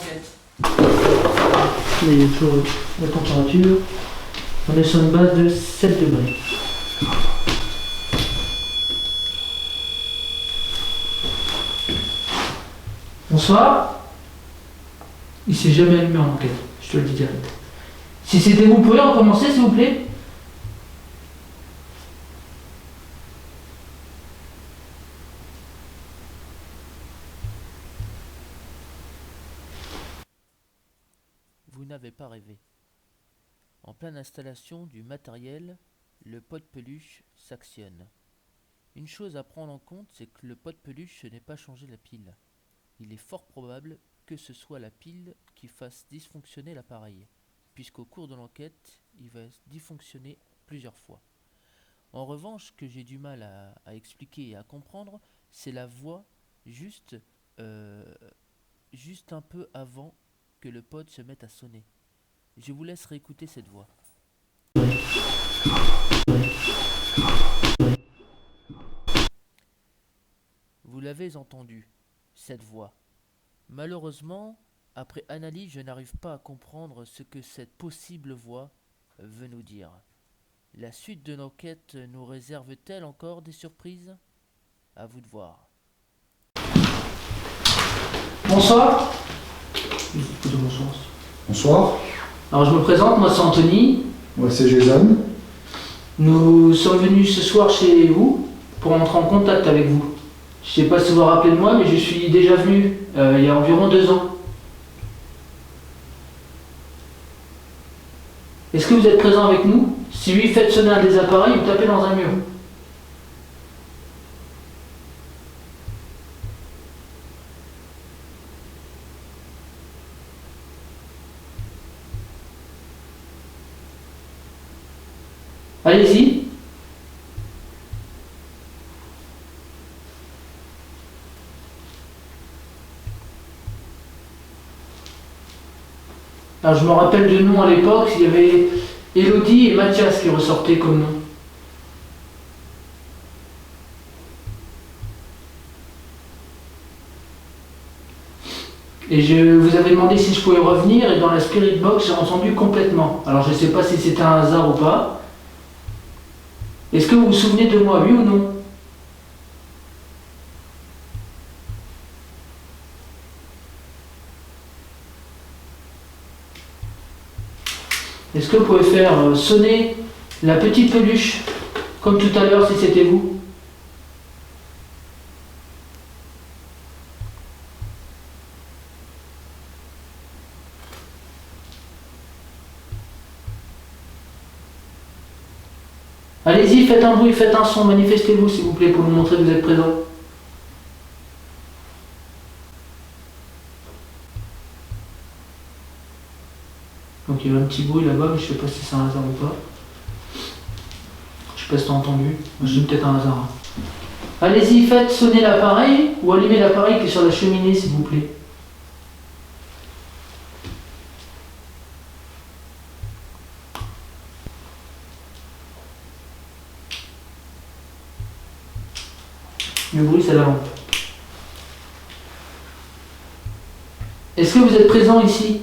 l'enquête. Il y a toujours la température. On est sur une base de 7 degrés. Bonsoir. Il s'est jamais allumé en enquête, je te le dis direct. Si c'était vous, pouvez recommencer s'il vous plaît? Vous n'avez pas rêvé. En pleine installation du matériel, le pot de peluche s'actionne. Une chose à prendre en compte, c'est que le pot de peluche n'est pas changé la pile. Il est fort probable que ce soit la pile qui fasse dysfonctionner l'appareil, puisqu'au cours de l'enquête, il va dysfonctionner plusieurs fois. En revanche, ce que j'ai du mal à expliquer et à comprendre, c'est la voix juste un peu avant que le pod se mette à sonner. Je vous laisse réécouter cette voix. Vous l'avez entendu, cette voix. Malheureusement, après analyse, je n'arrive pas à comprendre ce que cette possible voix veut nous dire. La suite de l'enquête nous réserve-t-elle encore des surprises? À vous de voir. Bonsoir. Bonsoir. Alors je me présente, moi c'est Anthony. Moi c'est Jason. Nous sommes venus ce soir chez vous pour entrer en contact avec vous. Je sais pas si vous vous rappelez de moi, mais je suis déjà venu il y a environ 2 ans. Est-ce que vous êtes présent avec nous? Si oui, faites sonner un des appareils ou tapez dans un mur. Allez-y. Alors je me rappelle de nom à l'époque, il y avait Elodie et Mathias qui ressortaient comme nom. Et je vous avais demandé si je pouvais revenir et dans la Spirit Box j'ai entendu complètement. Alors je ne sais pas si c'était un hasard ou pas. Est-ce que vous vous souvenez de moi, oui ou non? Est-ce que vous pouvez faire sonner la petite peluche, comme tout à l'heure si c'était vous? Allez-y, faites un bruit, faites un son, manifestez-vous s'il vous plaît pour nous montrer que vous êtes présent. Donc il y a un petit bruit là-bas, mais je ne sais pas si c'est un hasard ou pas. Je ne sais pas si tu as entendu, c'est peut-être un hasard. Allez-y, faites sonner l'appareil ou allumez l'appareil qui est sur la cheminée s'il vous plaît. Le bruit, c'est la lampe. Est-ce que vous êtes présent ici?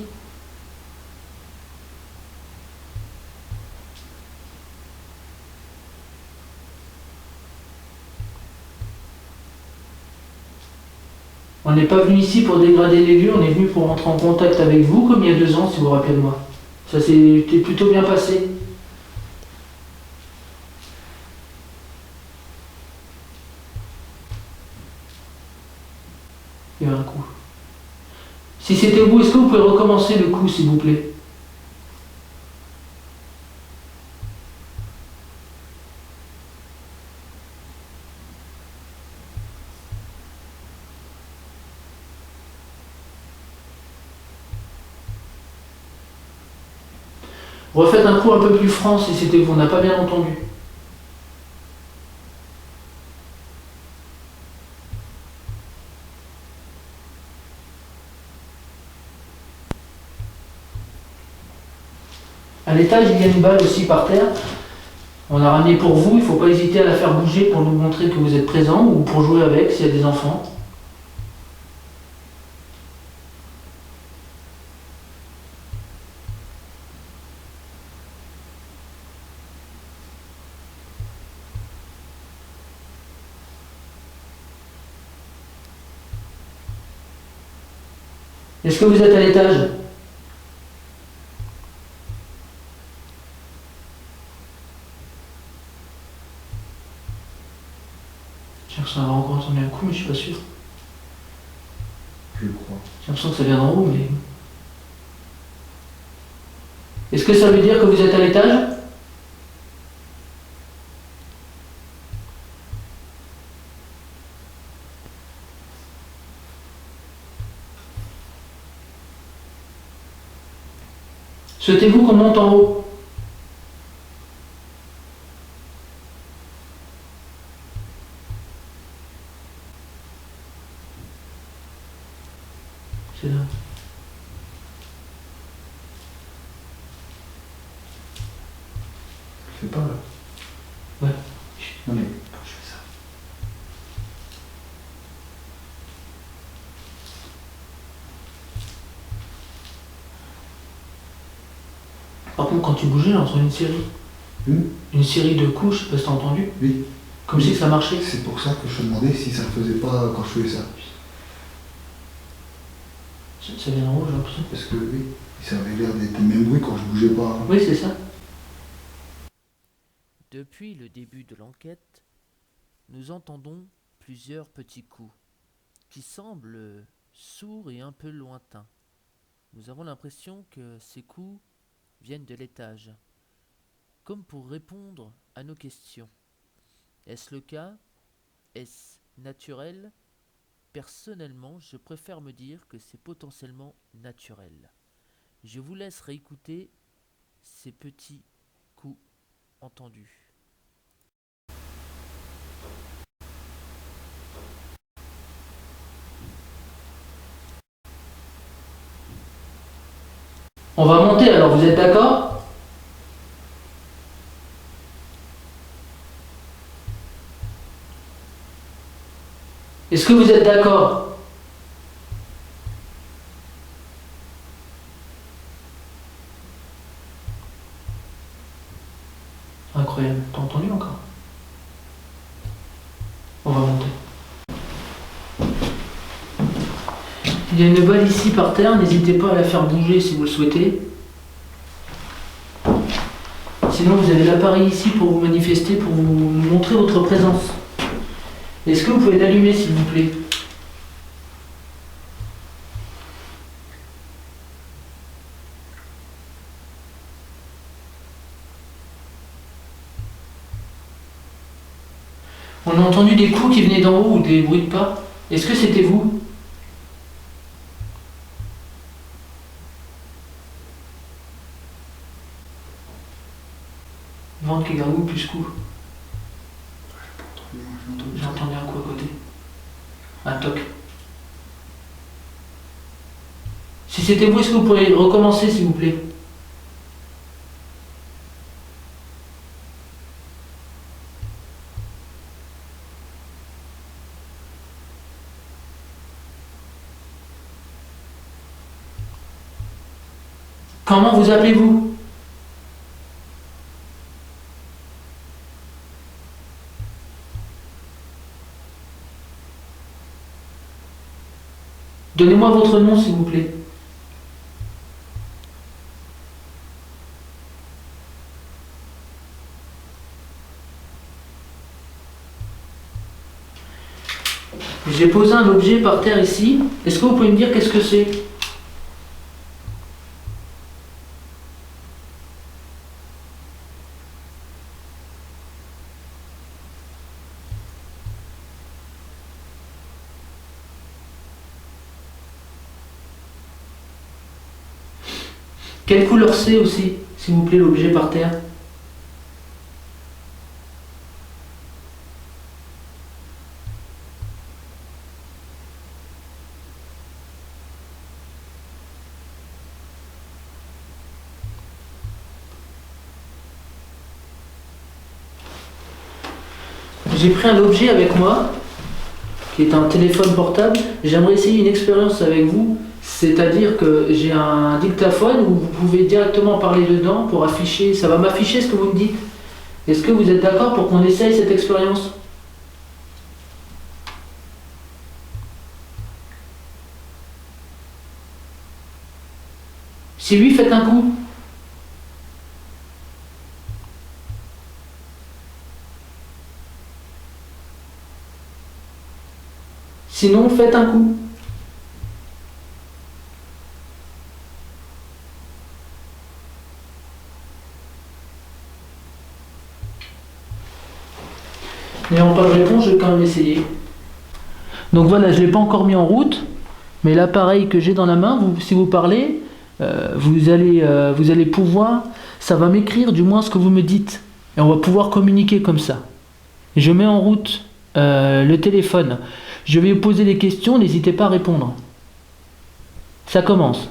On n'est pas venu ici pour dégrader les lieux, on est venu pour entrer en contact avec vous, comme il y a 2 ans, si vous vous rappelez de moi. Ça s'est plutôt bien passé. Il y a un coup. Si c'était vous, est-ce que vous pouvez recommencer le coup, s'il vous plaît? Refaites un coup un peu plus franc si c'était vous, on n'a pas bien entendu. À l'étage, il y a une balle aussi par terre. On a ramené pour vous, il ne faut pas hésiter à la faire bouger pour nous montrer que vous êtes présent ou pour jouer avec s'il y a des enfants. Est-ce que vous êtes à l'étage? J'ai l'impression d'avoir encore entendu un coup, mais je suis pas sûr. Je le crois. J'ai l'impression que ça vient d'en haut, mais... Est-ce que ça veut dire que vous êtes à l'étage? Souhaitez-vous qu'on monte en haut? C'est là. Je fais pas là. Ouais. Non mais quand je fais ça. Par contre, quand tu bougeais, j'ai entendu une série. Une série de coups, je sais pas si t'as entendu. Oui. Comme si ça marchait. C'est pour ça que je me demandais si ça ne faisait pas quand je faisais ça. Ça vient d'en haut, j'ai l'impression. Parce que oui, ça avait l'air d'être le même bruit quand je bougeais pas. Oui, c'est ça. Depuis le début de l'enquête, nous entendons plusieurs petits coups qui semblent sourds et un peu lointains. Nous avons l'impression que ces coups viennent de l'étage, comme pour répondre à nos questions. Est-ce le cas? Est-ce naturel? Personnellement, je préfère me dire que c'est potentiellement naturel. Je vous laisse réécouter ces petits coups entendus. On va monter alors, vous êtes d'accord? Est-ce que vous êtes d'accord? Incroyable, t'as entendu encore? On va monter. Il y a une balle ici par terre, n'hésitez pas à la faire bouger si vous le souhaitez. Sinon vous avez l'appareil ici pour vous manifester, pour vous montrer votre présence. Est-ce que vous pouvez l'allumer s'il vous plaît? On a entendu des coups qui venaient d'en haut ou des bruits de pas. Est-ce que c'était vous? Ventre qui gargouille plus coup. J'ai entendu un coup à côté. Un toc. Si c'était vous, est-ce que vous pourriez recommencer s'il vous plaît? Comment vous appelez-vous? Donnez-moi votre nom s'il vous plaît. J'ai posé un objet par terre ici. Est-ce que vous pouvez me dire qu'est-ce que c'est? Quelle couleur c'est aussi, s'il vous plaît, l'objet par terre? J'ai pris un objet avec moi, qui est un téléphone portable. J'aimerais essayer une expérience avec vous, c'est-à-dire que j'ai un dictaphone où vous pouvez directement parler dedans pour afficher, ça va m'afficher ce que vous me dites. Est-ce que vous êtes d'accord pour qu'on essaye cette expérience? Si oui, faites un coup. Sinon, faites un coup. N'ayant pas de réponse, je vais quand même essayer. Donc voilà, je ne l'ai pas encore mis en route, mais l'appareil que j'ai dans la main, si vous parlez, vous allez pouvoir, ça va m'écrire du moins ce que vous me dites. Et on va pouvoir communiquer comme ça. Je mets en route le téléphone. Je vais vous poser des questions, n'hésitez pas à répondre. Ça commence.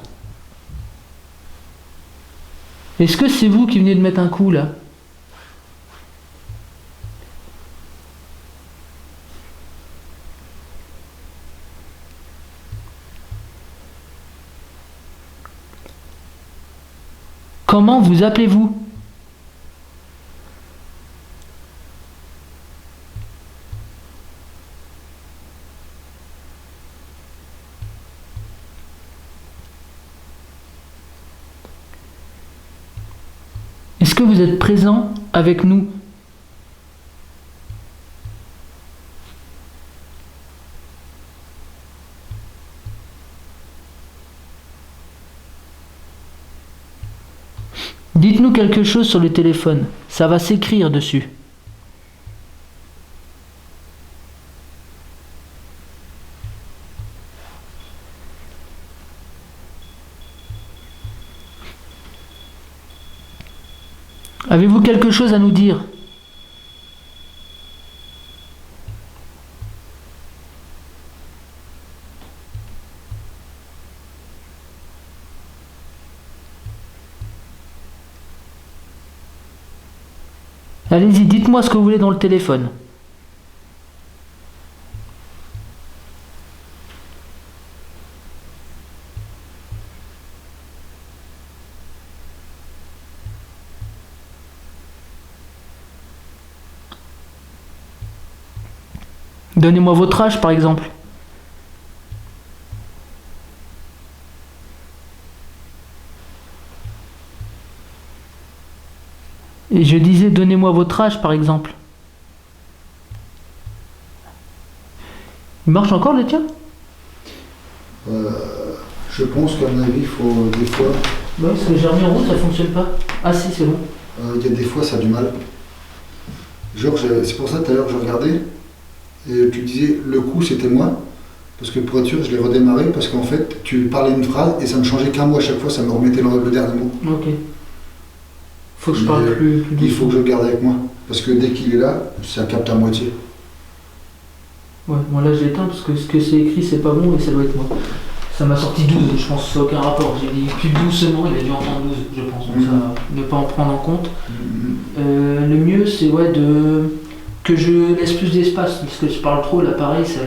Est-ce que c'est vous qui venez de mettre un coup là ? Comment vous appelez-vous ? Est-ce que vous êtes présent avec nous ? Dites-nous quelque chose sur le téléphone, ça va s'écrire dessus. Avez-vous quelque chose à nous dire ? Allez-y, dites-moi ce que vous voulez dans le téléphone. Donnez-moi votre âge, par exemple. Et je disais, donnez-moi votre âge, par exemple. Il marche encore, le tien ? Je pense qu'à mon avis, il faut des fois... Ouais, parce que j'ai remis en route, ça fonctionne pas. Ah si, c'est bon. Il y a des fois, ça a du mal. Genre, c'est pour ça, tout à l'heure, je regardais, et tu disais, le coup, c'était moi. Parce que pour être sûr, je l'ai redémarré, parce qu'en fait, tu parlais une phrase, et ça me changeait qu'un mot à chaque fois, ça me remettait le dernier mot. Ok. Faut que je parle plus Il faut que je le garde avec moi. Parce que dès qu'il est là, ça capte à moitié. Ouais, moi là je l'éteins parce que ce que c'est écrit c'est pas bon et ça doit être moi. Ça m'a sorti 12, je pense que ça n'a aucun rapport. J'ai dit plus doucement, il a dû entendre 12, je pense. Donc ça, ne pas en prendre en compte. Le mieux c'est que je laisse plus d'espace, parce que je parle trop, l'appareil ça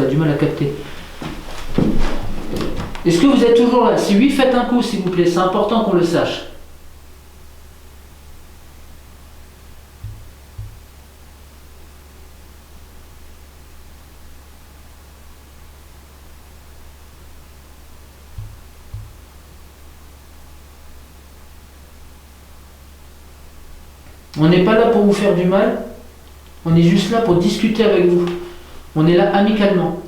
a du mal à capter. Est-ce que vous êtes toujours là? Si oui, faites un coup s'il vous plaît, c'est important qu'on le sache. On n'est pas là pour vous faire du mal, on est juste là pour discuter avec vous. On est là amicalement.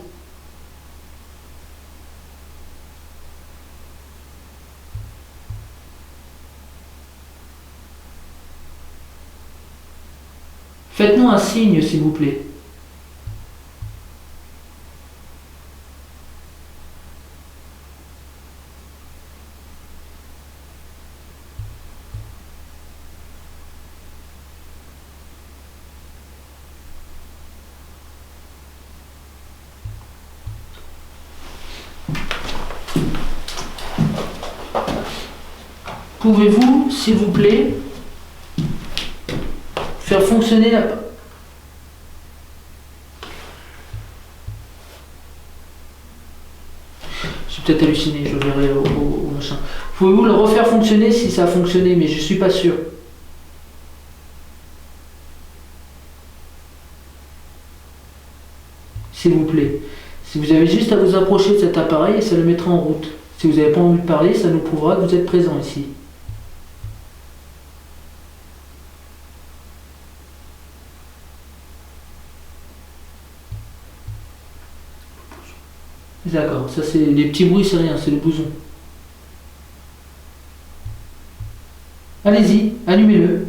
Faites-nous un signe, s'il vous plaît. Pouvez-vous, s'il vous plaît, faire fonctionner la... J'ai peut-être halluciné, je verrai au machin. Pouvez-vous le refaire fonctionner si ça a fonctionné, mais je suis pas sûr. S'il vous plaît. Si vous avez juste à vous approcher de cet appareil et ça le mettra en route. Si vous n'avez pas envie de parler, ça nous prouvera que vous êtes présent ici. D'accord, ça c'est les petits bruits, c'est rien, c'est le bouson. Allez-y, allumez-le.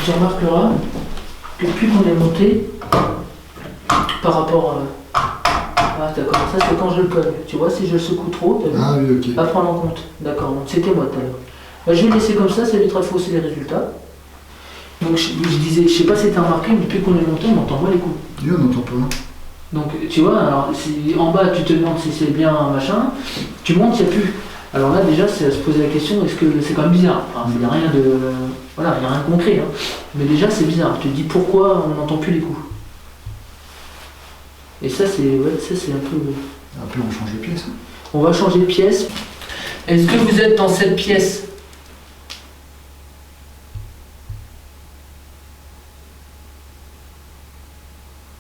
Tu remarqueras que depuis qu'on est monté, par rapport à... Ah d'accord, ça c'est quand je le cogne. Tu vois, si je le secoue trop, Ah oui, ok. à prendre en compte. D'accord, donc c'était moi tout à l'heure. Je vais laisser comme ça évitera de fausser les résultats. Donc je disais, je sais pas si tu as remarqué, mais depuis qu'on est monté, on entend moins les coups. Oui, on n'entend pas. Donc tu vois, alors si en bas tu te demandes si c'est bien machin, tu montes, il n'y a plus. Alors là déjà c'est à se poser la question, est-ce que c'est quand même bizarre. Enfin, il n'y a rien de. Voilà, il n'y a rien de concret. Hein. Mais déjà c'est bizarre. Tu te dis pourquoi on n'entend plus les coups. Et ça c'est. Ouais, ça c'est un peu. Après on change de pièce. Hein. On va changer de pièce. Est-ce que vous êtes dans cette pièce?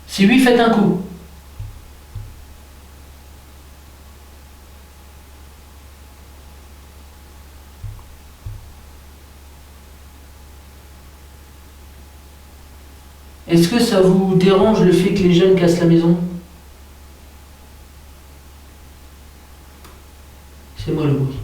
Si oui, faites un coup. Est-ce que ça vous dérange le fait que les jeunes cassent la maison? C'est moi le bruit.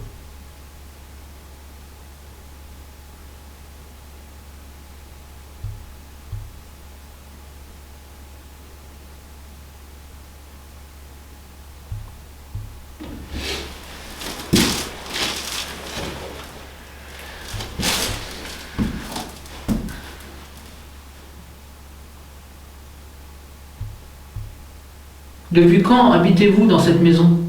Depuis quand habitez-vous dans cette maison?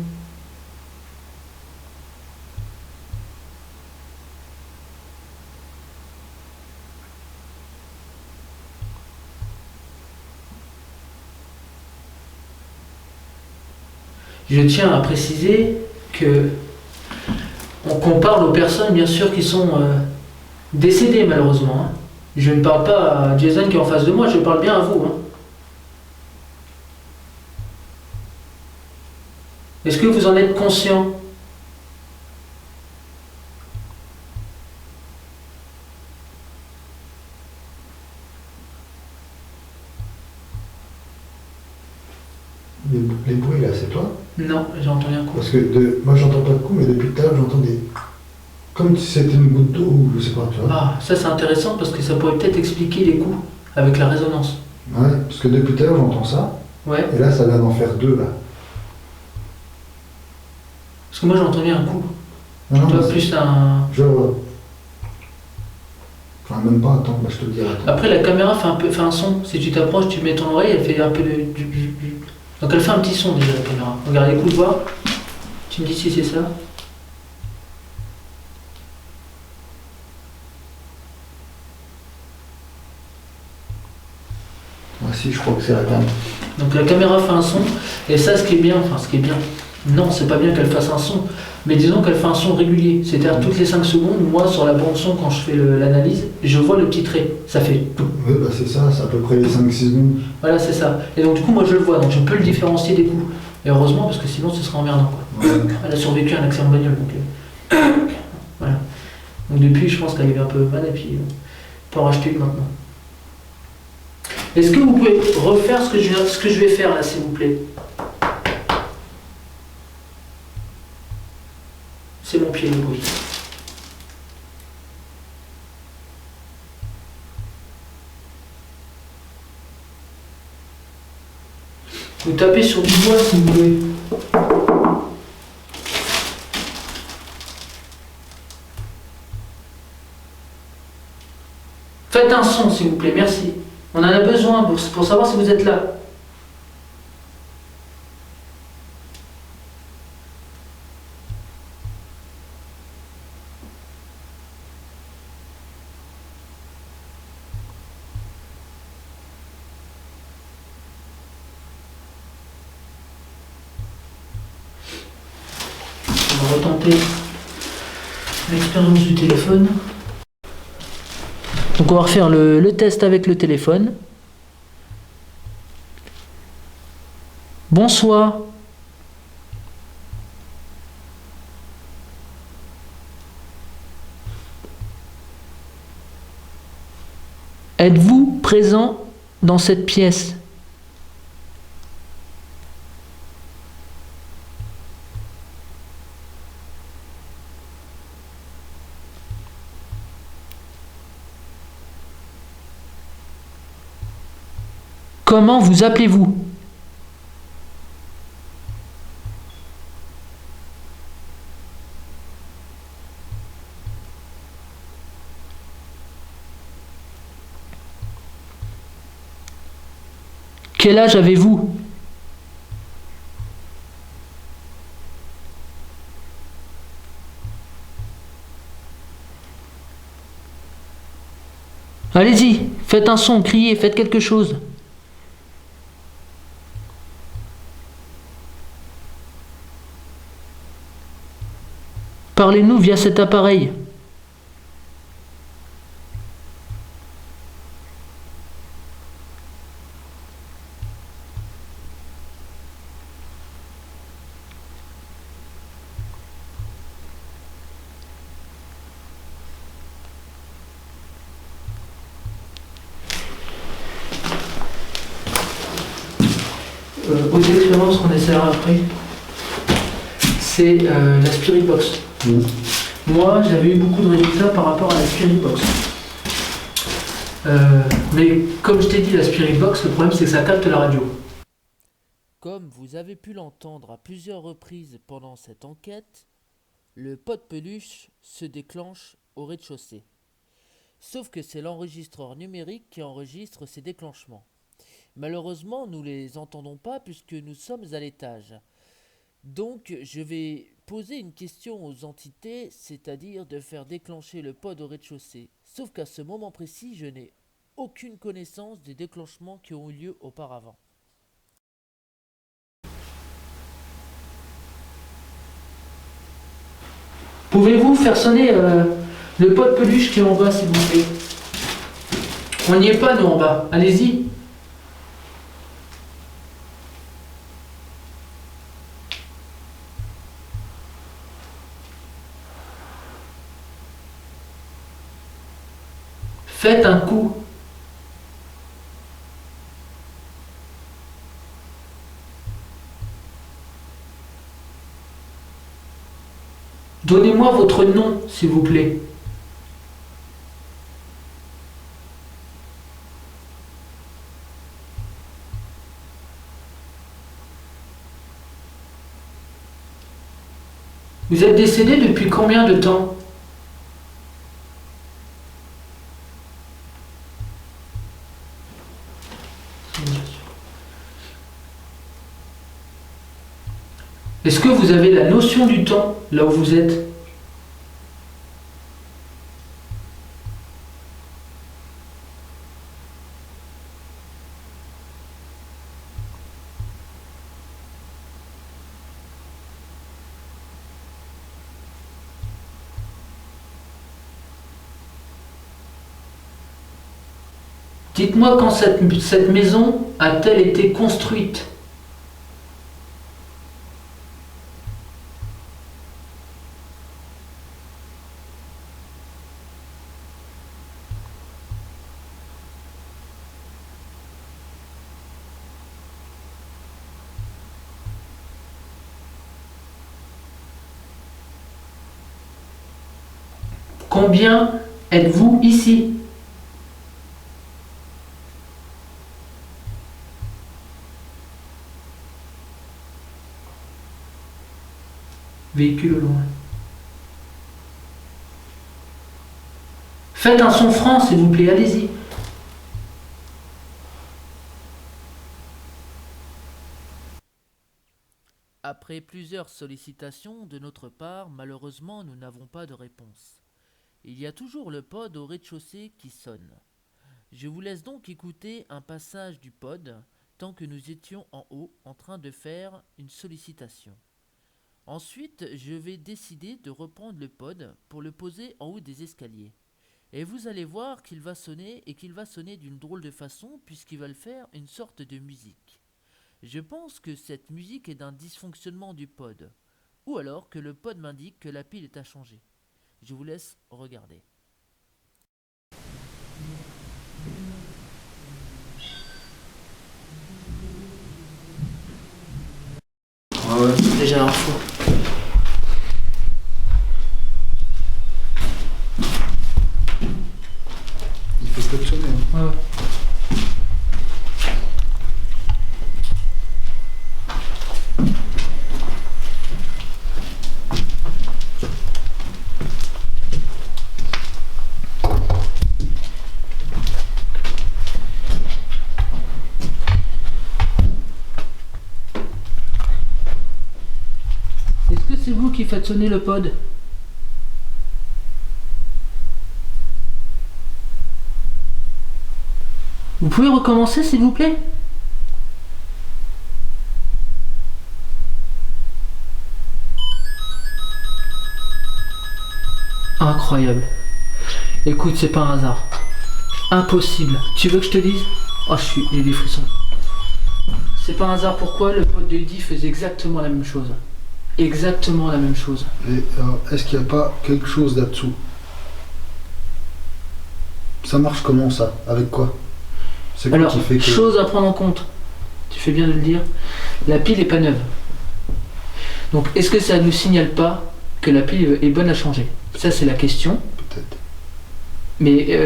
Je tiens à préciser que qu'on parle aux personnes bien sûr qui sont décédées malheureusement. Hein. Je ne parle pas à Jason qui est en face de moi, je parle bien à vous. Hein. Est-ce que vous en êtes conscient? Les bruits là, c'est toi? Non, j'ai entendu un coup. Parce que moi j'entends pas de coups, mais depuis tout à l'heure j'entends des. Comme si c'était une goutte d'eau ou je sais pas, tu vois. Ah, ça c'est intéressant parce que ça pourrait peut-être expliquer les coups avec la résonance. Ouais, parce que depuis tout à l'heure j'entends ça, Ouais, et là ça vient d'en faire deux là. parce que moi j'ai entendu un coup. Non, non, Toi mais plus un... je. Enfin, même pas, attends, bah, je te le dirai. Attends. Après la caméra fait un son. Si tu t'approches, tu mets ton oreille, elle fait un peu de... Donc elle fait un petit son déjà la caméra. Regarde, écoute, voir. Tu me dis si c'est ça. Ah si, je crois que c'est la caméra. Donc la caméra fait un son, et ça ce qui est bien, non c'est pas bien qu'elle fasse un son, mais disons qu'elle fait un son régulier, c'est-à-dire toutes les 5 secondes, moi sur la bande son quand je fais l'analyse, je vois le petit trait, ça fait tout. Oui, bah c'est ça, c'est à peu près les 5-6 secondes. Voilà c'est ça, et donc du coup moi je le vois, donc je peux le différencier des coups, et heureusement parce que sinon ce serait emmerdant quoi. Ouais. Elle a survécu à un accident de bagnole, donc voilà. Donc depuis je pense qu'elle avait un peu mal, et puis on peut en racheter une maintenant. Est-ce que vous pouvez refaire ce que je vais faire là, s'il vous plaît? C'est mon pied le bruit. Vous tapez sur du bois si vous voulez. Faites un son s'il vous plaît, merci. On en a besoin pour savoir si vous êtes là. On va retenter l'expérience du téléphone. Donc on va refaire le test avec le téléphone. Bonsoir. Êtes-vous présent dans cette pièce? Comment vous appelez-vous? Quel âge avez-vous? Allez-y, faites un son, criez, faites quelque chose. Parlez-nous via cet appareil. Aux expériences qu'on essaiera après, c'est la Spirit Box. Moi, j'avais eu beaucoup de résultats par rapport à la Spirit Box. Mais comme je t'ai dit, la Spirit Box, le problème c'est que ça capte la radio. Comme vous avez pu l'entendre à plusieurs reprises pendant cette enquête, le pod peluche se déclenche au rez-de-chaussée. Sauf que c'est l'enregistreur numérique qui enregistre ces déclenchements. Malheureusement, nous ne les entendons pas puisque nous sommes à l'étage. Donc, je vais poser une question aux entités, c'est-à-dire de faire déclencher le pod au rez-de-chaussée. Sauf qu'à ce moment précis, je n'ai aucune connaissance des déclenchements qui ont eu lieu auparavant. Pouvez-vous faire sonner le pod peluche qui est en bas, s'il vous plaît? On n'y est pas, nous, en bas. Allez-y. Faites un coup. Donnez-moi votre nom, s'il vous plaît. Vous êtes décédé depuis combien de temps? Est-ce que vous avez la notion du temps là où vous êtes? Dites-moi quand cette maison a-t-elle été construite? Combien êtes-vous ici? Véhicule au loin. Faites un son franc, s'il vous plaît, allez-y. Après plusieurs sollicitations de notre part, malheureusement, nous n'avons pas de réponse. Il y a toujours le pod au rez-de-chaussée qui sonne. Je vous laisse donc écouter un passage du pod tant que nous étions en haut en train de faire une sollicitation. Ensuite, je vais décider de reprendre le pod pour le poser en haut des escaliers. Et vous allez voir qu'il va sonner et qu'il va sonner d'une drôle de façon puisqu'il va le faire une sorte de musique. Je pense que cette musique est d'un dysfonctionnement du pod, ou alors que le pod m'indique que la pile est à changer. Je vous laisse regarder. Ouais. Déjà un fou. Il fait klaxonner. Hein. Ouais. Est-ce que c'est vous qui faites sonner le pod? Vous pouvez recommencer s'il vous plaît? Incroyable. Écoute, c'est pas un hasard. Impossible. Tu veux que je te dise? Oh, j'ai des frissons. C'est pas un hasard pourquoi le pod de Eddie faisait exactement la même chose. Exactement la même chose. Et alors, est-ce qu'il n'y a pas quelque chose là-dessous? Ça marche comment ça? Avec quoi? C'est quoi Alors, qui fait que... chose à prendre en compte. Tu fais bien de le dire. La pile est pas neuve. Donc, est-ce que ça ne nous signale pas que la pile est bonne à changer? Ça, c'est la question. Peut-être. Mais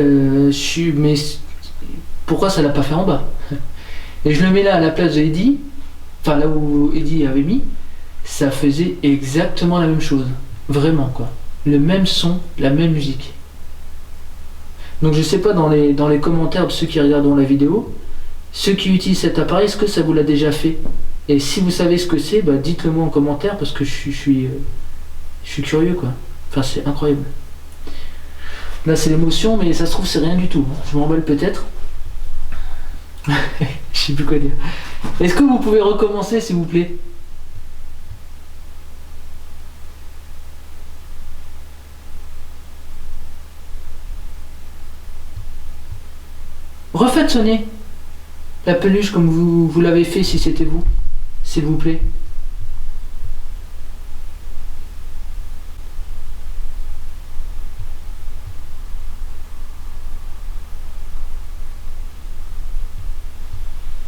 pourquoi ça l'a pas fait en bas? Et je le mets là à la place de Eddie, enfin là où Eddie avait mis, ça faisait exactement la même chose. Vraiment quoi. Le même son, la même musique. Donc je sais pas dans les commentaires de ceux qui regarderont la vidéo, ceux qui utilisent cet appareil, est-ce que ça vous l'a déjà fait? Et si vous savez ce que c'est, bah dites-le moi en commentaire parce que je suis curieux quoi. Enfin c'est incroyable. Là c'est l'émotion mais ça se trouve c'est rien du tout. Je m'emballe peut-être. Je sais plus quoi dire. Est-ce que vous pouvez recommencer s'il vous plaît? Refaites sonner la peluche comme vous l'avez fait si c'était vous, s'il vous plaît.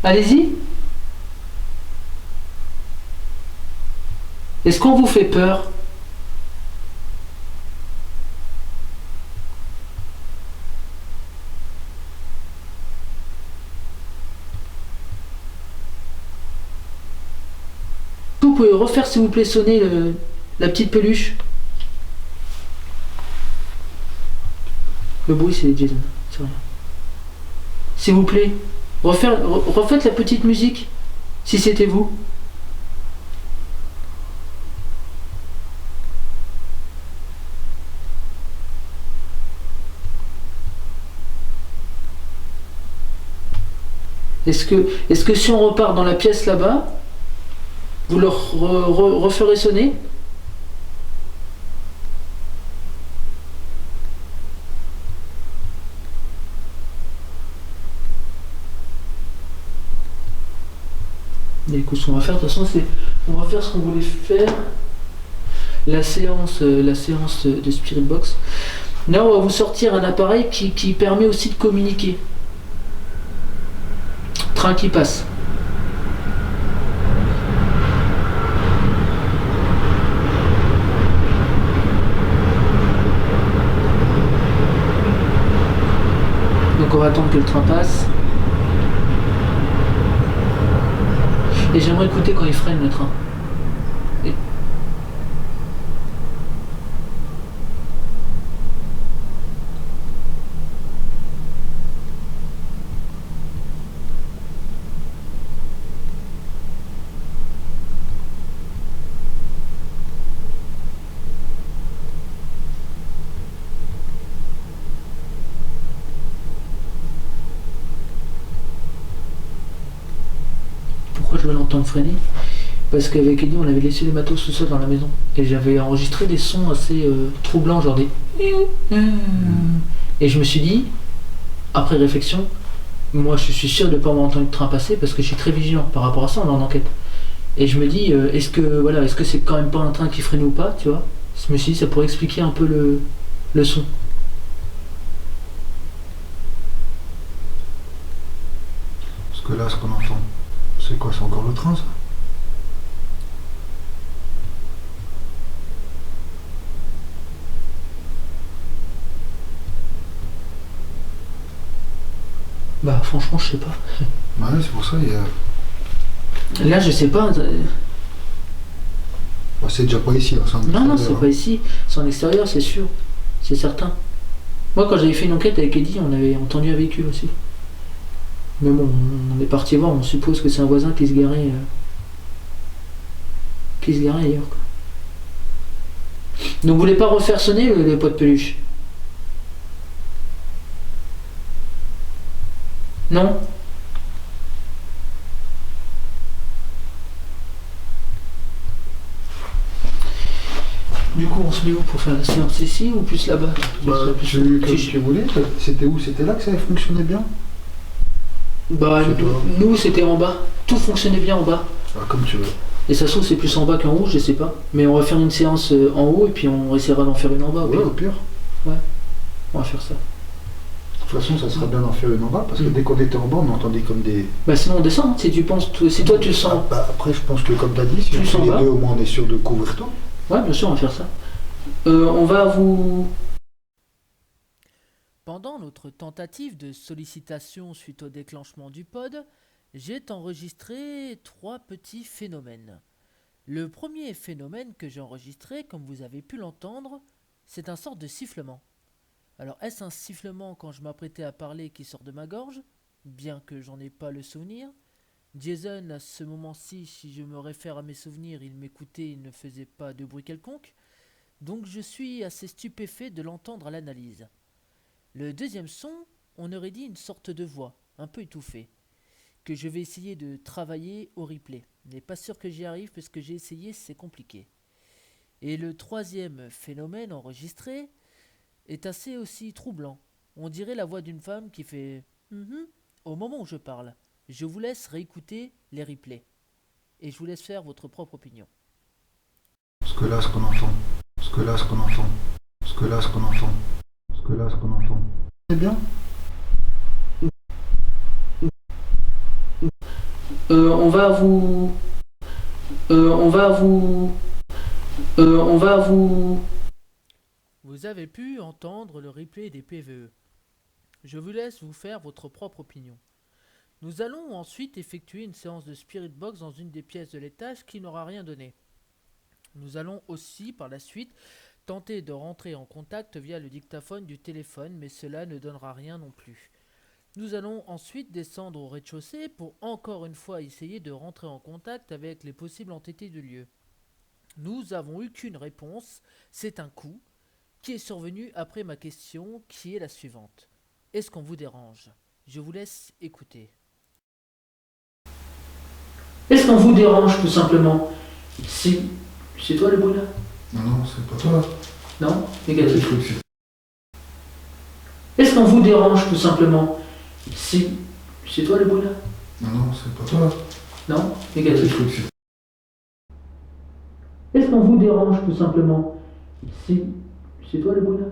Allez-y. Est-ce qu'on vous fait peur? Vous pouvez refaire s'il vous plaît sonner la petite peluche. Le bruit c'est Jason, c'est rien. S'il vous plaît, refaites la petite musique, si c'était vous. Est-ce que si on repart dans la pièce là-bas, vous le referez sonner? Mais écoute, ce qu'on va faire, de toute façon, on va faire ce qu'on voulait faire. La séance de Spirit Box. Là, on va vous sortir un appareil qui permet aussi de communiquer. Train qui passe. Donc on va attendre que le train passe. Et j'aimerais écouter quand il freine le train. Et... Pourquoi je vais l'entendre freiner? Parce qu'avec Eddie on avait laissé les matos tout seul dans la maison et j'avais enregistré des sons assez troublants, genre des Et je me suis dit, après réflexion, moi je suis sûr de ne pas avoir entendu de train passer parce que je suis très vigilant par rapport à ça, on est en enquête. Et je me dis, est-ce que c'est quand même pas un train qui freine ou pas, tu vois. Je me suis dit, ça pourrait expliquer un peu le son. Parce que là, ce qu'on entend, c'est quoi? C'est encore le train, ça? Bah franchement, je sais pas. Ouais, c'est pour ça, il y a... Là, je sais pas. Bah, c'est déjà pas ici, hein, c'est en Non, extérieur, c'est hein. pas ici. C'est en extérieur, c'est sûr. C'est certain. Moi, quand j'avais fait une enquête avec Eddie, on avait entendu un véhicule aussi. Mais bon, on est parti voir, on suppose que c'est un voisin qui se garait ailleurs, quoi. Donc vous voulez pas refaire sonner le pot de peluche? Non? Du coup, on se met où pour faire la séance? Ici ou plus là-bas? Bah, comme tu voulais, c'était où? C'était là que ça fonctionnait bien? Bah, Je sais pas. nous, c'était en bas. Tout fonctionnait bien en bas. Ah, comme tu veux. Et ça se trouve, c'est plus en bas qu'en haut, je sais pas. Mais on va faire une séance en haut et puis on essaiera d'en faire une en bas. Ouais, au pire. On va faire ça. De toute façon, ça serait bien d'en faire une en bas, parce que dès qu'on était en bas, on entendait comme des... Bah sinon on descend, si tu penses, si toi tu le sens. Bah, après, je pense que comme t'as dit, si on Plus fait en les bas. deux, au moins on est sûr de couvrir tout. Ouais, bien sûr, on va faire ça. On va vous... Pendant notre tentative de sollicitation suite au déclenchement du pod, j'ai enregistré 3 petits phénomènes. Le premier phénomène que j'ai enregistré, comme vous avez pu l'entendre, c'est un sort de sifflement. Alors est-ce un sifflement quand je m'apprêtais à parler qui sort de ma gorge? Bien que j'en ai pas le souvenir. Jason, à ce moment-ci, si je me réfère à mes souvenirs, il m'écoutait, il ne faisait pas de bruit quelconque. Donc je suis assez stupéfait de l'entendre à l'analyse. Le deuxième son, on aurait dit une sorte de voix, un peu étouffée, que je vais essayer de travailler au replay. Je n'est pas sûr que j'y arrive parce que j'ai essayé, c'est compliqué. Et le troisième phénomène enregistré est assez aussi troublant. On dirait la voix d'une femme qui fait au moment où je parle. Je vous laisse réécouter les replays. Et je vous laisse faire votre propre opinion. Parce que là, ce qu'on entend. Parce que là, ce qu'on entend. Parce que là, ce qu'on entend. Parce que là, ce qu'on entend. C'est bien? On va vous... on va vous... on va vous... Vous avez pu entendre le replay des PVE. Je vous laisse vous faire votre propre opinion. Nous allons ensuite effectuer une séance de Spirit Box dans une des pièces de l'étage qui n'aura rien donné. Nous allons aussi, par la suite, tenter de rentrer en contact via le dictaphone du téléphone, mais cela ne donnera rien non plus. Nous allons ensuite descendre au rez-de-chaussée pour encore une fois essayer de rentrer en contact avec les possibles entités du lieu. Nous n'avons eu qu'une réponse, c'est un coup, qui est survenu après ma question, qui est la suivante. Est-ce qu'on vous dérange? Je vous laisse écouter. Est-ce qu'on vous dérange tout simplement? C'est toi le bruit là? Non, c'est pas toi. Non? Négatif. Négatif. Est-ce qu'on vous dérange tout simplement? C'est toi le bruit là? Non, c'est pas toi. Non? Négatif. Négatif. Est-ce qu'on vous dérange tout simplement? C'est toi le bruit là?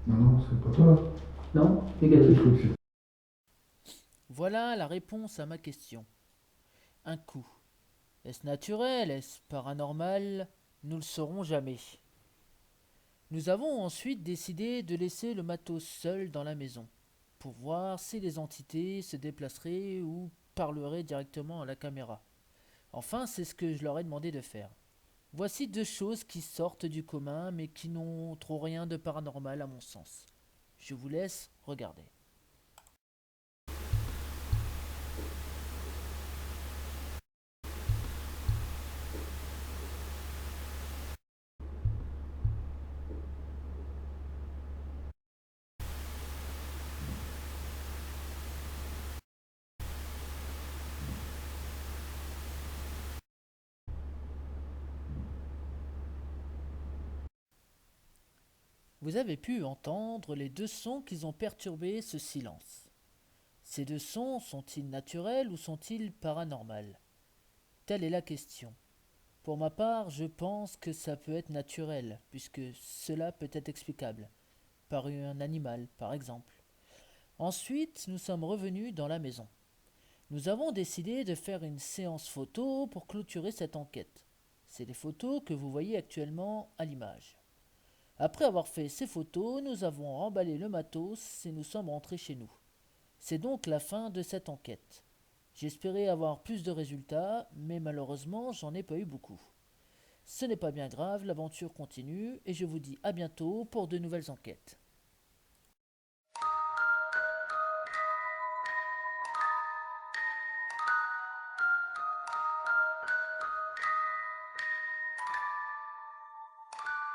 Non, c'est pas toi. Non? Négatif. Négatif. Voilà la réponse à ma question. Un coup. Est-ce naturel? Est-ce paranormal? Nous le saurons jamais. Nous avons ensuite décidé de laisser le matos seul dans la maison, pour voir si les entités se déplaceraient ou parleraient directement à la caméra. Enfin, c'est ce que je leur ai demandé de faire. Voici 2 choses qui sortent du commun, mais qui n'ont trop rien de paranormal à mon sens. Je vous laisse regarder. Vous avez pu entendre les deux sons qui ont perturbé ce silence. Ces deux sons sont-ils naturels ou sont-ils paranormaux? Telle est la question. Pour ma part, je pense que ça peut être naturel, puisque cela peut être explicable, par un animal, par exemple. Ensuite, nous sommes revenus dans la maison. Nous avons décidé de faire une séance photo pour clôturer cette enquête. C'est les photos que vous voyez actuellement à l'image. Après avoir fait ces photos, nous avons remballé le matos et nous sommes rentrés chez nous. C'est donc la fin de cette enquête. J'espérais avoir plus de résultats, mais malheureusement, j'en ai pas eu beaucoup. Ce n'est pas bien grave, l'aventure continue et je vous dis à bientôt pour de nouvelles enquêtes.